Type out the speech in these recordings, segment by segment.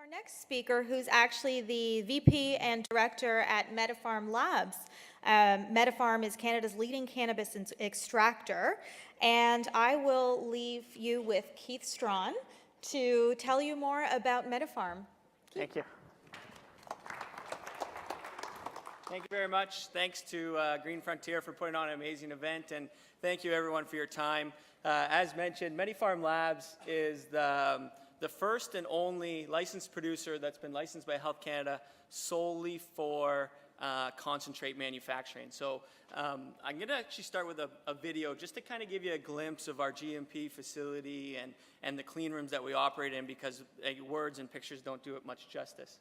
Our next speaker, who's actually the VP and Director at MediPharm Labs. MediPharm is Canada's leading cannabis extractor, and I will leave you with Keith Strachan to tell you more about MediPharm. Thank you. Thank you very much. Thanks to Green Frontier for putting on an amazing event, and thank you everyone for your time. As mentioned, MediPharm Labs is the first and only licensed producer that's been licensed by Health Canada solely for concentrate manufacturing. So I'm going to actually start with a video just to kind of give you a glimpse of our GMP facility and the clean rooms that we operate in, because words and pictures don't do it much justice.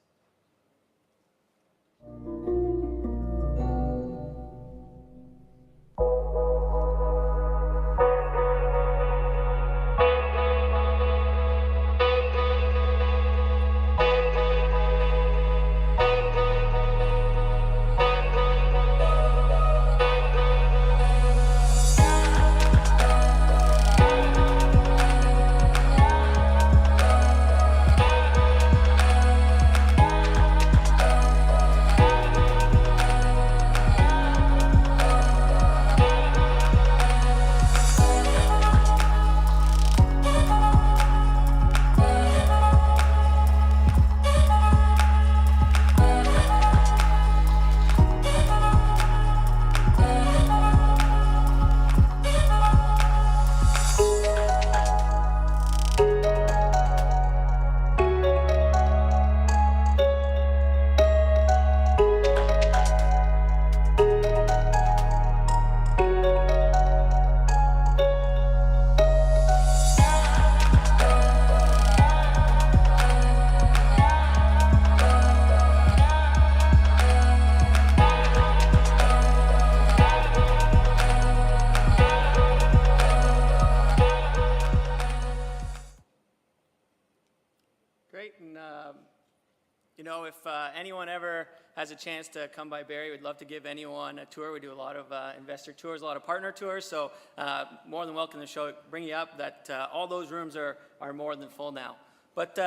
If anyone ever has a chance to come by Barrie, we'd love to give anyone a tour. We do a lot of investor tours, a lot of partner tours, so more than welcome to bring you up that all those rooms are more than full now. But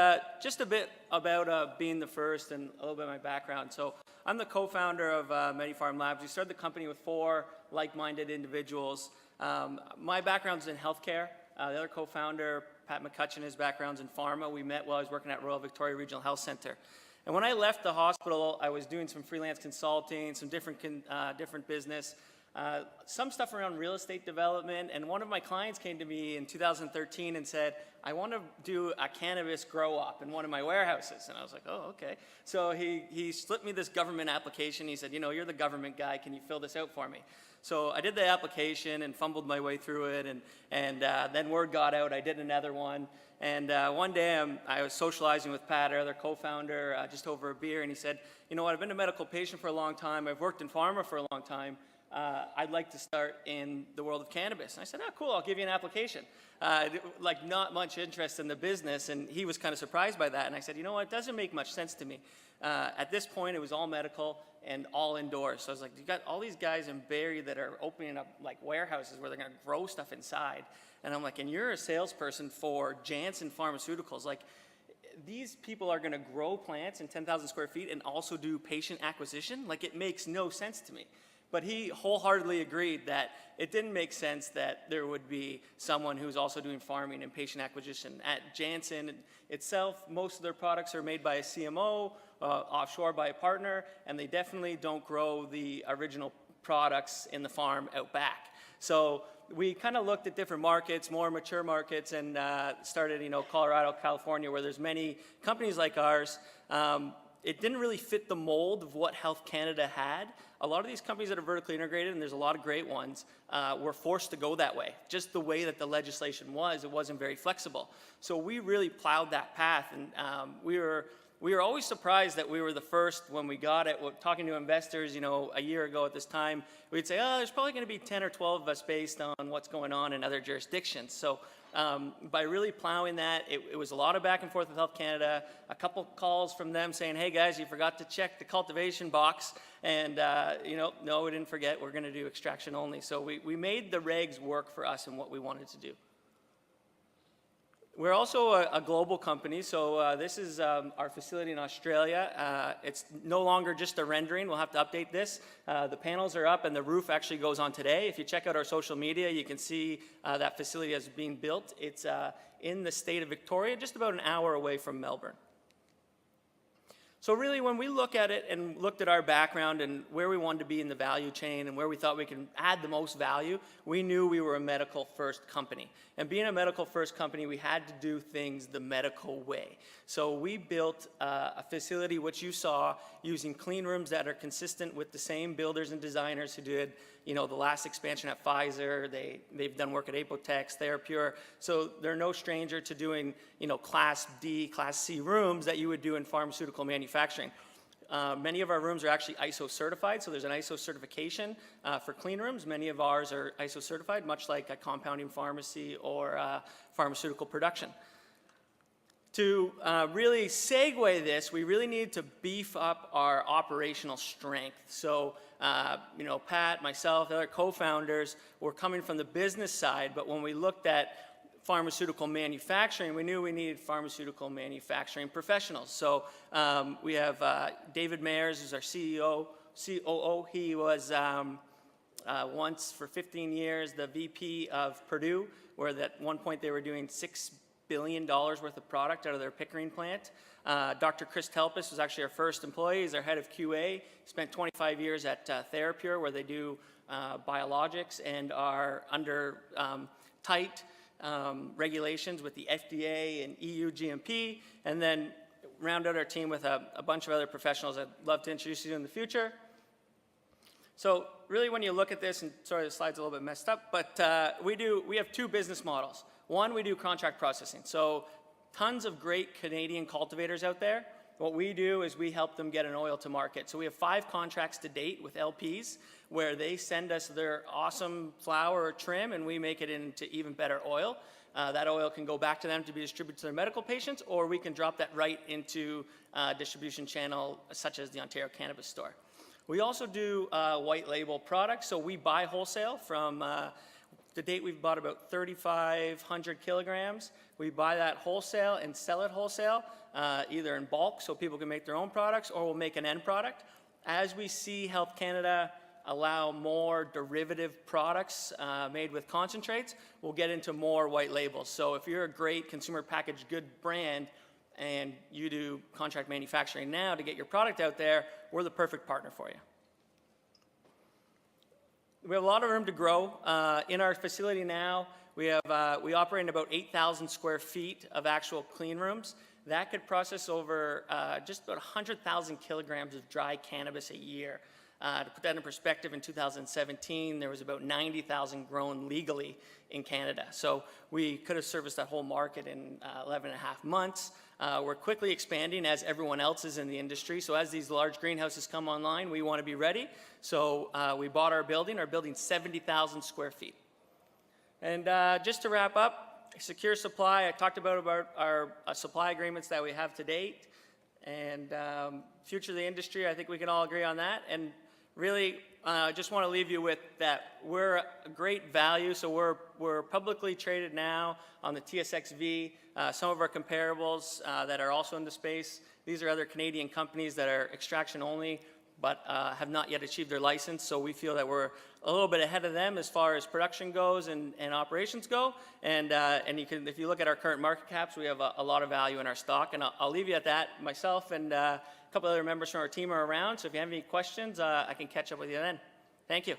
just a bit about being the first and a little bit of my background. So I'm the co-founder of MediPharm Labs. We started the company with 4 like-minded individuals. My background's in healthcare. The other co-founder, Pat McCutcheon, his background's in pharma. We met while I was working at Royal Victoria Regional Health Centre. And when I left the hospital, I was doing some freelance consulting, some different business, some stuff around real estate development. And one of my clients came to me in 2013 and said, I want to do a cannabis grow up in one of my warehouses. And I was like, oh, okay. So he slipped me this government application. He said, you know, you're the government guy. Can you fill this out for me? So I did the application and fumbled my way through it. And then word got out. I did another one. And one day I was socializing with Pat, our other co-founder, just over a beer, and he said, you know what, I've been a medical patient for a long time, I've worked in pharma for a long time, I'd like to start in the world of cannabis. And I said, oh, cool, I'll give you an application. Like, not much interest in the business, and he was kind of surprised by that, and I said, you know what, it doesn't make much sense to me. At this point, it was all medical and all indoors. So I was like, you got all these guys in Barrie that are opening up like warehouses where they're gonna grow stuff inside. And I'm like, and you're a salesperson for Janssen Pharmaceuticals. Like, these people are gonna grow plants in 10,000 square feet and also do patient acquisition? Like, it makes no sense to me. But he wholeheartedly agreed that it didn't make sense that there would be someone who's also doing farming and patient acquisition. At Janssen itself, most of their products are made by a CMO, offshore by a partner, and they definitely don't grow the original products in the farm out back. So we kind of looked at different markets, more mature markets, and started, Colorado, California, where there's many companies like ours. It didn't really fit the mold of what Health Canada had. A lot of these companies that are vertically integrated, and there's a lot of great ones, were forced to go that way. Just the way that the legislation was, it wasn't very flexible. So we really plowed that path, and we were always surprised that we were the first when we got it. Talking to investors, a year ago at this time, we'd say, oh, there's probably going to be 10 or 12 of us based on what's going on in other jurisdictions. So by really plowing that, it was a lot of back and forth with Health Canada, a couple calls from them saying, hey guys, you forgot to check the cultivation box. And no, we didn't forget, we're going to do extraction only. So we made the regs work for us and what we wanted to do. We're also a global company, so this is our facility in Australia. It's no longer just a rendering. We'll have to update this. The panels are up and the roof actually goes on today. If you check out our social media, you can see that facility is being built. It's in the state of Victoria, just about an hour away from Melbourne. So really, when we look at it and looked at our background and where we wanted to be in the value chain and where we thought we could add the most value, we knew we were a medical-first company. And being a medical-first company, we had to do things the medical way. So we built a facility, which you saw, using clean rooms that are consistent with the same builders and designers who did, you know, the last expansion at Pfizer. They've done work at Apotex, TheraPure. So they're no stranger to doing, you know, Class D, Class C rooms that you would do in pharmaceutical manufacturing. Many of our rooms are actually ISO certified, so there's an ISO certification for clean rooms. Many of ours are ISO certified, much like a compounding pharmacy or pharmaceutical production. To really segue this, we really need to beef up our operational strength. So, you know, Pat, myself, the other co-founders were coming from the business side, but when we looked at pharmaceutical manufacturing, we knew we needed pharmaceutical manufacturing professionals. So we have David Mayers, who's our COO. He was once for 15 years the VP of Purdue, where at one point they were doing $6 billion worth of product out of their Pickering plant. Dr. Chris Telpis was actually our first employee. He's our head of QA. Spent 25 years at TheraPure, where they do biologics and are under tight regulations with the FDA and EU GMP, and then round out our team with a bunch of other professionals I'd love to introduce you to in the future. So really, when you look at this, and sorry, the slide's a little bit messed up, but we have two business models. One, we do contract processing. So tons of great Canadian cultivators out there. What we do is we help them get an oil to market. So we have 5 contracts to date with LPs where they send us their awesome flower or trim and we make it into even better oil. That oil can go back to them to be distributed to their medical patients, or we can drop that right into a distribution channel such as the Ontario Cannabis Store. We also do white label products. So we buy wholesale from, to date we've bought about 3,500 kilograms. We buy that wholesale and sell it wholesale, either in bulk so people can make their own products, or we'll make an end product. As we see Health Canada allow more derivative products made with concentrates, we'll get into more white labels. So if you're a great consumer packaged good brand and you do contract manufacturing now to get your product out there, we're the perfect partner for you. We have a lot of room to grow. In our facility now, we operate in about 8,000 square feet of actual clean rooms. That could process over just about 100,000 kilograms of dry cannabis a year. To put that in perspective, in 2017, there was about 90,000 grown legally in Canada. So we could have serviced that whole market in 11 and a half months. We're quickly expanding as everyone else is in the industry. So as these large greenhouses come online, we want to be ready. So we bought our building's 70,000 square feet. And just to wrap up, secure supply, I talked about our supply agreements that we have to date. And future of the industry, I think we can all agree on that. And really, just want to leave you with that we're a great value. So we're publicly traded now on the TSXV. Some of our comparables that are also in the space, these are other Canadian companies that are extraction only, but have not yet achieved their license. So we feel that we're a little bit ahead of them as far as production goes and operations go. And you can, if you look at our current market caps, we have a lot of value in our stock. And I'll leave you at that. Myself and a couple other members from our team are around. So if you have any questions, I can catch up with you then. Thank you.